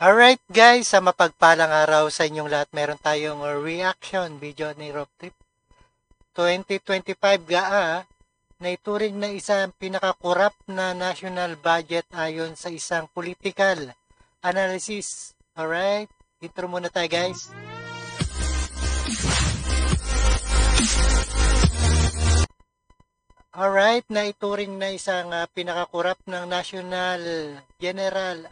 Alright guys, sa mapagpalang araw sa inyong lahat, meron tayong reaction video ni Rob Trip 2025 GAA na ituring na isang pinakakurap na national budget ayon sa isang political analysis. Alright, intro muna tayo guys. Alright, na ituring na isang pinakakurap ng National General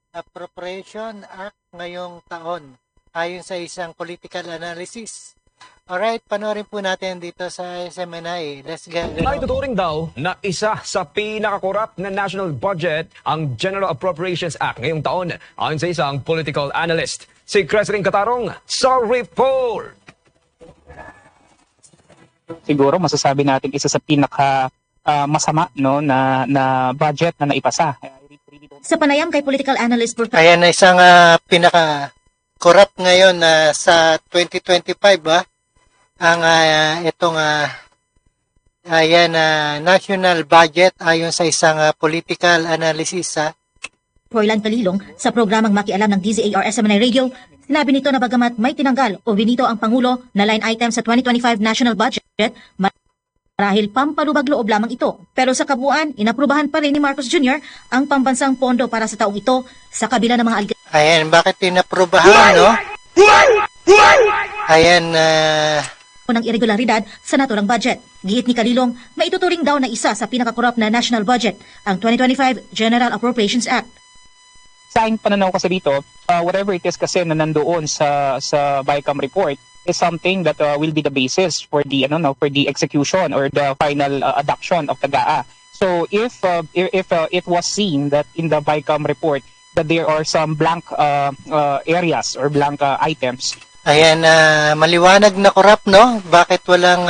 Appropriation Act ngayong taon ayon sa isang political analysis. Alright, panoorin po natin dito sa SMNI. Let's go. Ay tuturing daw na isa sa pinakakorap na national budget ang General Appropriations Act ngayong taon ayon sa isang political analyst. Si Cresring Catarong sa report. Siguro masasabi natin isa sa pinaka masama na budget na naipasa. Sa panayam kay political analyst Ayan na isang pinaka-corrupt ngayon sa 2025 ang itong national budget ayon sa isang political analysis Froilan Calilong sa programang Makialam ng DZAR SMNI Radio, sinabi nito na bagamat may tinanggal o binito ang Pangulo na line item sa 2025 national budget, marahil pampalubag loob lamang ito. Pero sa kabuuan, inaprubahan pa rin ni Marcos Jr. ang pambansang pondo para sa taong ito sa kabila ng mga Ayan, bakit inaprubahan, no? Ayan, ng irregularidad sa naturang budget. Giit ni Calilong, maituturing daw na isa sa pinakakorap na national budget, ang 2025 General Appropriations Act. Sa aking pananaw kasi dito, whatever it is kasi na nandoon sa BICAM report is something that will be the basis for the execution or the final adoption of the GAA. So if it was seen that in the BICAM report that there are some blank areas or blank items. Ayan, maliwanag na korap, no? Bakit walang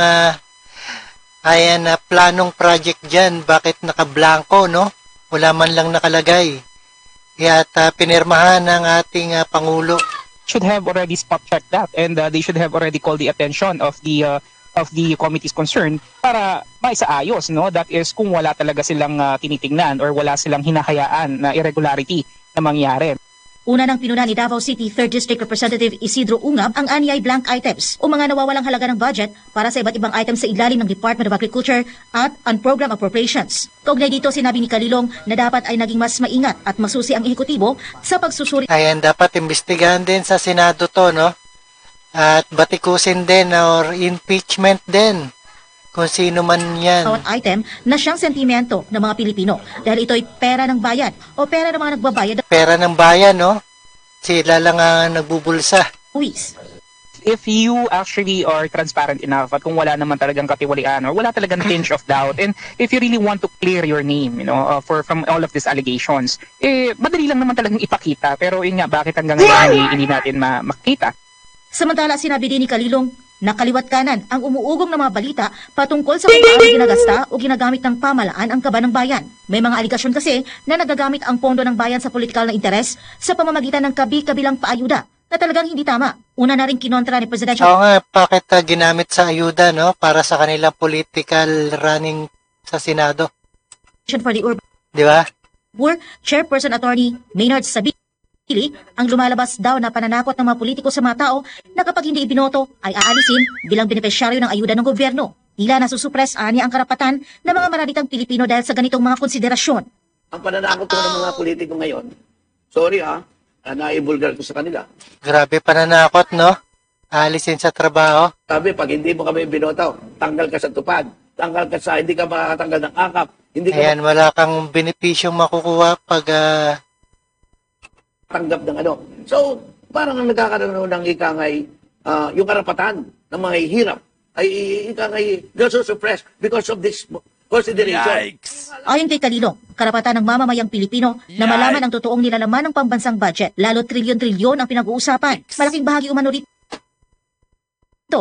planong project dyan? Bakit nakablanko, no? Wala man lang nakalagay. At pinirmahan ng ating Pangulo. Should have already spot checked that, and they should have already called the attention of the committees concerned para maisaayos, no? That is kung wala talaga silang tinitingnan or wala silang hinahayaan na irregularity na mangyari. Una ng pinuna ni Davao City 3rd District Representative Isidro Ungab ang anyay blank items o mga nawawalang halaga ng budget para sa iba't ibang items sa ilalim ng Department of Agriculture at unprogrammed appropriations. Kaugnay dito, sinabi ni Calilong na dapat ay naging mas maingat at masusi ang ehekutibo sa pagsusuri. Ayan, dapat imbestigahan din sa Senado to, no? At batikusin din or impeachment din kung sino man yan. Bawat item na siyang sentimento ng mga Pilipino dahil ito'y pera ng bayan o pera ng mga nagbabayad. Pera ng bayan, no? Sila lang ang nagbubulsa. Uwis. If you actually are transparent enough at kung wala naman talagang katiwalian or wala talagang tinge of doubt, and if you really want to clear your name, from all of these allegations, madali lang naman talagang ipakita. Pero yun nga, bakit hanggang ngayon hindi natin makita? Samantala, sinabi din ni Calilong na kaliwat kanan ang umuugong ng mga balita patungkol sa kung paano ginagasta o ginagamit ng pamalaan ang kaba ng bayan. May mga aligasyon kasi na nagagamit ang pondo ng bayan sa politikal na interes sa pamamagitan ng kabi-kabilang paayuda na talagang hindi tama. Una na rin kinontra ni Presidential. Oo nga, bakit ginamit sa ayuda, no? Para sa kanilang political running sa Senado. For the Urban Di ba? Chairperson Attorney Maynard Sabili ang lumalabas daw na pananakot ng mga politiko sa mga tao na kapag hindi ibinoto ay aalisin bilang benepisyaryo ng ayuda ng gobyerno. Tila nasusupres niya ang karapatan ng mga maranitang Pilipino dahil sa ganitong mga konsiderasyon. Ang pananakot ko ng mga politiko ngayon, sorry naibulgar ko sa kanila. Grabe pananakot, no? Aalisin sa trabaho. Sabi, pag hindi mo kami binoto, tanggal ka sa tupad, tanggal ka sa, hindi ka makakatanggal ng akap. Hindi ka Ayan, wala kang benepisyong makukuha pag tanggap ng ano. So, parang ang nagkakaroon ng ikangay, yung karapatan ng mga hirap ay ikangay nasusupress because of this consideration. Ayon kay Calilong, karapatan ng mamamayang Pilipino na malaman ang totoong nilalaman ng pambansang budget, lalo trilyon-trilyon ang pinag-uusapan. Malaking bahagi umano rito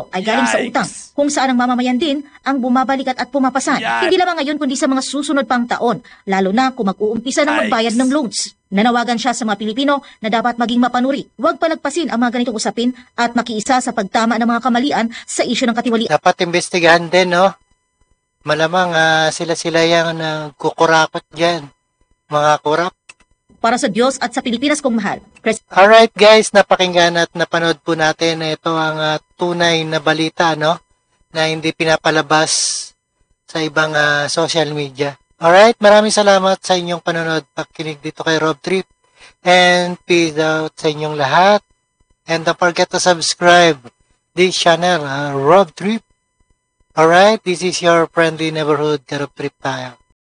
ay galing sa utang, kung saan ang mamamayan din ang bumabalikat at pumapasan. Hindi lamang ngayon kundi sa mga susunod pang taon, lalo na kung mag-uumpisa ng magbayad ng loans. Nanawagan siya sa mga Pilipino na dapat maging mapanuri. Huwag palagpasin ang mga ganitong usapin at makiisa sa pagtama ng mga kamalian sa isyu ng katiwalian. dapat imbestigahan din, no? Malamang sila yung kukurakot dyan. Mga kurap. para sa Diyos at sa Pilipinas kong mahal. Alright guys, napakinggan at napanood po natin. Ito ang tunay na balita, no? Na hindi pinapalabas sa ibang social media. Alright, maraming salamat sa inyong panonood, pakikinig dito kay Rob Trip. And peace out sa inyong lahat. And don't forget to subscribe this channel, Rob Trip. Alright, this is your friendly neighborhood, Rob Trip tayo.